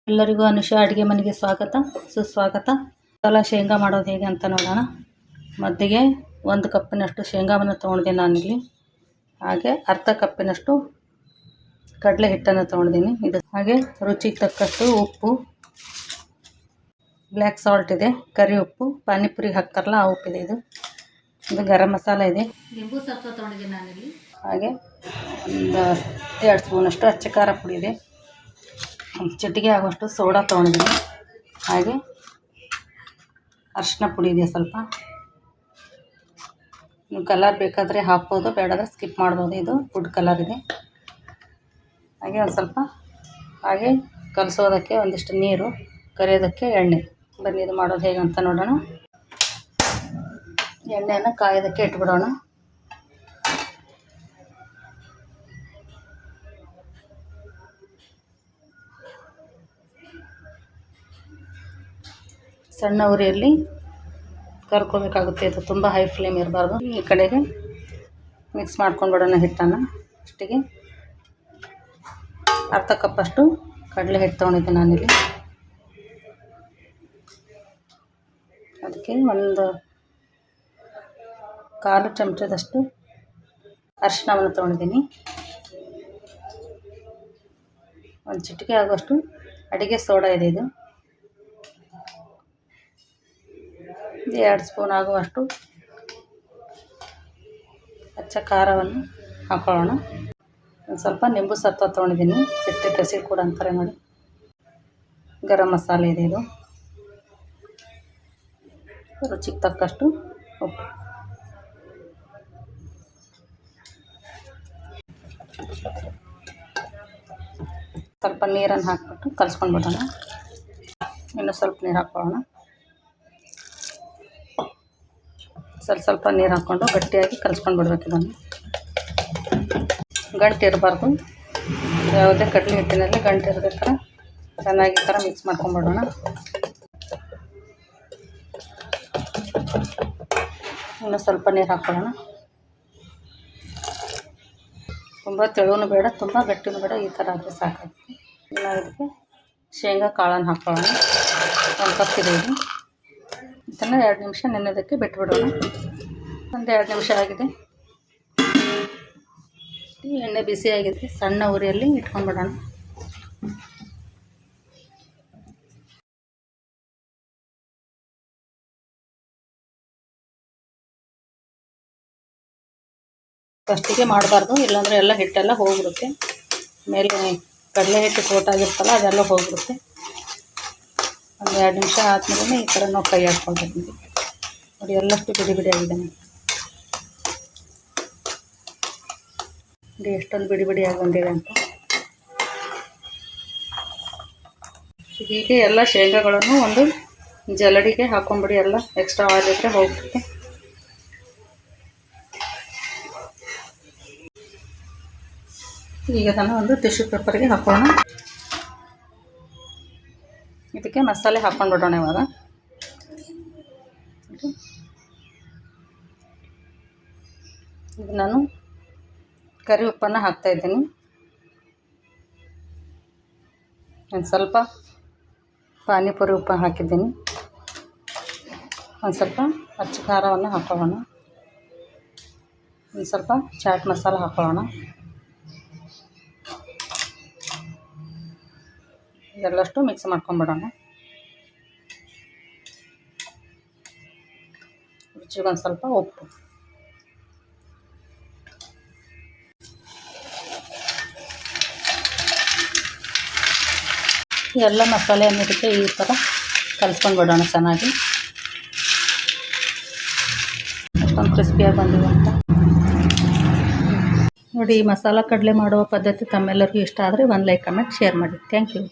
ಎಲ್ಲರಿಗೂ ಅನುಷಾ ಅಡುಗೆ ಮನೆಗೆ ಸ್ವಾಗತ ಸುಸ್ವಾಗತ. ಮಸಾಲ ಶೇಂಗಾ ಮಾಡೋದು ಹೇಗೆ ಅಂತ ನೋಡೋಣ. ಮೊದಲಿಗೆ 1 ಕಪ್ಪಿನಷ್ಟು ಶೇಂಗಾವನ್ನು ತೊಗೊಂಡಿದ್ದೀನಿ ನಾನಿಲ್ಲಿ. ಹಾಗೆ ಅರ್ಧ ಕಪ್ಪಿನಷ್ಟು ಕಡಲೆ ಹಿಟ್ಟನ್ನು ತೊಗೊಂಡಿದ್ದೀನಿ. ಇದು ಹಾಗೆ ರುಚಿಗೆ ತಕ್ಕಷ್ಟು ಉಪ್ಪು, ಬ್ಲ್ಯಾಕ್ ಸಾಲ್ಟ್ ಇದೆ, ಕರಿ ಉಪ್ಪು, ಪಾನಿಪುರಿಗೆ ಹಾಕ್ತಾರಲ್ಲ ಆ ಉಪ್ಪಿದೆ. ಇದು ಗರಂ ಮಸಾಲ ಇದೆ, ಲಿಂಬು ಸತ್ವ ತೊಗೊಂಡಿದ್ದೀನಿ ನಾನಿಲ್ಲಿ. ಹಾಗೆ ಒಂದು 2 ಸ್ಪೂನಷ್ಟು ಅಚ್ಚ ಖಾರ ಪುಡಿ ಇದೆ, ಒಂದು ಚಿಟಿಕೆ ಆಗುವಷ್ಟು ಸೋಡಾ ತೊಗೊಂಡಿದ್ದೀನಿ. ಹಾಗೆ ಅರಿಶಿನ ಪುಡಿ ಇದೆ ಸ್ವಲ್ಪ. ನೀವು ಕಲರ್ ಬೇಕಾದರೆ ಹಾಕ್ಬೋದು, ಬೇಡಾದರೆ ಸ್ಕಿಪ್ ಮಾಡ್ಬೋದು. ಇದು ಫುಡ್ ಕಲರ್ ಇದೆ. ಹಾಗೆ ಒಂದು ಸ್ವಲ್ಪ ಹಾಗೆ ಕಲಸೋದಕ್ಕೆ ಒಂದಿಷ್ಟು ನೀರು, ಕರಿಯೋದಕ್ಕೆ ಎಣ್ಣೆ. ಬನ್ನಿ ಇದು ಮಾಡೋದು ಹೇಗೆ ಅಂತ ನೋಡೋಣ. ಎಣ್ಣೆಯನ್ನು ಕಾಯೋದಕ್ಕೆ ಇಟ್ಬಿಡೋಣ. ಸಣ್ಣ ಉರಿಯಲ್ಲಿ ಕರ್ಕೋಬೇಕಾಗುತ್ತೆ. ಇದು ತುಂಬ ಹೈ ಫ್ಲೇಮ್ ಇರಬಾರ್ದು. ಈ ಕಡೆಗೆ ಮಿಕ್ಸ್ ಮಾಡ್ಕೊಂಡ್ಬಿಡೋಣ ಹಿಟ್ಟನ್ನು. ಅಷ್ಟಿಗೆ ಅರ್ಧ ಕಪ್ಪಷ್ಟು ಕಡಲೆ ಹಿಟ್ಟು ತೊಗೊಂಡಿದ್ದೆ ನಾನಿಲ್ಲಿ. ಅದಕ್ಕೆ ಒಂದು 1/4 ಚಮಚದಷ್ಟು ಅರಿಶಿನವನ್ನು ತೊಗೊಂಡಿದ್ದೀನಿ. ಒಂದು ಚಿಟಿಕೆ ಆಗುವಷ್ಟು ಅಡುಗೆ ಸೋಡಾ ಇದೆ. ಇದು 2 ಸ್ಪೂನ್ ಆಗುವಷ್ಟು ಅಚ್ಚ ಖಾರವನ್ನು ಹಾಕೊಳ್ಳೋಣ. ಒಂದು ಸ್ವಲ್ಪ ನಿಂಬು ಸತ್ವ ತೊಗೊಂಡಿದ್ದೀನಿ, ಸಿಟ್ರಿಕ್ ಆಸಿಡ್ ಕೂಡ ಅಂತಾರೆ ನೋಡಿ. ಗರಂ ಮಸಾಲೆ ಇದೆ. ಇದು ರುಚಿಗೆ ತಕ್ಕಷ್ಟು ಉಪ್ಪು. ಸ್ವಲ್ಪ ನೀರನ್ನು ಹಾಕ್ಬಿಟ್ಟು ಕಲಿಸ್ಕೊಂಡ್ಬಿಡೋಣ. ಇನ್ನೂ ಸ್ವಲ್ಪ ನೀರು ಹಾಕ್ಕೊಳ್ಳೋಣ. ಸ್ವಲ್ಪ ನೀರು ಹಾಕ್ಕೊಂಡು ಗಟ್ಟಿಯಾಗಿ ಕಲಿಸ್ಕೊಂಡು ಬಿಡ್ಬೇಕು. ಇದನ್ನು ಗಂಟು ಇರಬಾರ್ದು. ಯಾವುದೇ ಕಡಲೆ ಹಿಟ್ಟಿನಲ್ಲಿ ಗಂಟು ಇರದೇ ಥರ ಚೆನ್ನಾಗಿ ಈ ಥರ ಮಿಕ್ಸ್ ಮಾಡ್ಕೊಂಡ್ಬಿಡೋಣ. ಇನ್ನು ಸ್ವಲ್ಪ ನೀರು ಹಾಕ್ಕೊಳ್ಳೋಣ. ತುಂಬ ತೆಳುವೂ ಬೇಡ, ತುಂಬ ಗಟ್ಟಿನೂ ಬೇಡ, ಈ ಥರ ಆದರೆ ಸಾಕಾಗುತ್ತೆ. ಇನ್ನು ಇದಕ್ಕೆ ಶೇಂಗಾ ಕಾಳನ್ನು ಹಾಕ್ಕೊಳ್ಳೋಣ. 1 ಕಪ್ ಇದೆ ಇದು. ಇದನ್ನು 2 ನಿಮಿಷ ನೆನೆಯೋದಕ್ಕೆ ಬಿಟ್ಬಿಡೋಣ. ಒಂದು 2 ನಿಮಿಷ ಆಗಿದೆ. ಎಣ್ಣೆ ಬಿಸಿಯಾಗಿದೆ. ಸಣ್ಣ ಉರಿಯಲ್ಲಿ ಇಟ್ಕೊಂಡ್ಬಿಡೋಣ. ಫಸ್ಟಿಗೆ ಮಾಡಬಾರ್ದು, ಇಲ್ಲಾಂದರೆ ಎಲ್ಲ ಹಿಟ್ಟೆಲ್ಲ ಹೋಗಿಬಿಡುತ್ತೆ. ಮೇಲೆ ಕಡಲೆ ಹಿಟ್ಟು ಕೋಟಾಗಿರ್ತಲ್ಲ ಅದೆಲ್ಲ ಹೋಗಿಬಿಡುತ್ತೆ. ಒಂದು 2 ನಿಮಿಷ ಆದಮೇಲೆ ಈ ಥರ ನಾವು ಕೈ ಹಾಕ್ಕೊಳ್ಬೇಕು. ನೋಡಿ ಎಲ್ಲಷ್ಟು ಬಿಡಿ ಬಿಡಿ ಆಗಿದೆ. ನೋಡಿ ಎಷ್ಟೊಂದು ಬಿಡಿ ಬಿಡಿಯಾಗಿ ಬಂದಿದೆ ಅಂತ. ಹೀಗೆ ಎಲ್ಲ ಶೇಂಗಾಗಳನ್ನು ಒಂದು ಜಲಡಿಗೆ ಹಾಕೊಂಡ್ಬಿಡಿ. ಎಲ್ಲ ಎಕ್ಸ್ಟ್ರಾ ಆಯಿಲ್ ಇದ್ದರೆ ಹೋಗ್ಬಿಡುತ್ತೆ. ಈಗ ಅದನ್ನು ಒಂದು ಟಿಶ್ಯೂ ಪೇಪರ್ಗೆ ಹಾಕೋಣ. ಇದಕ್ಕೆ ಮಸಾಲೆ ಹಾಕ್ಕೊಂಡ್ಬಿಡೋಣ ಇವಾಗ. ಇದು ನಾನು ಕರಿ ಉಪ್ಪನ್ನು ಹಾಕ್ತಾಯಿದ್ದೀನಿ. ಒಂದು ಸ್ವಲ್ಪ ಪಾನಿಪುರಿ ಉಪ್ಪು ಹಾಕಿದ್ದೀನಿ. ಒಂದು ಸ್ವಲ್ಪ ಅಚ್ಚ ಖಾರವನ್ನು ಹಾಕೊಳ್ಳೋಣ. ಒಂದು ಸ್ವಲ್ಪ ಚಾಟ್ ಮಸಾಲ ಹಾಕೊಳ್ಳೋಣ. ಇದೆಲ್ಲಷ್ಟು ಮಿಕ್ಸ್ ಮಾಡ್ಕೊಂಡ್ಬಿಡೋಣ. ರುಚಿಗೆ ಒಂದು ಸ್ವಲ್ಪ ಉಪ್ಪು. ಎಲ್ಲ ಮಸಾಲೆಯನ್ನು ಇದಕ್ಕೆ ಈ ಥರ ಕಲಿಸ್ಕೊಂಡ್ಬಿಡೋಣ ಚೆನ್ನಾಗಿ. ಅಷ್ಟೊಂದು ಕ್ರಿಸ್ಪಿಯಾಗಿ ಬಂದಿದೆ ಅಂತ ನೋಡಿ. ಈ ಮಸಾಲ ಕಡಲೆ ಮಾಡುವ ಪದ್ಧತಿ ತಮ್ಮೆಲ್ಲರಿಗೂ ಇಷ್ಟ ಆದರೆ 1 ಲೈಕ್, ಕಮೆಂಟ್, ಶೇರ್ ಮಾಡಿ. Thank you.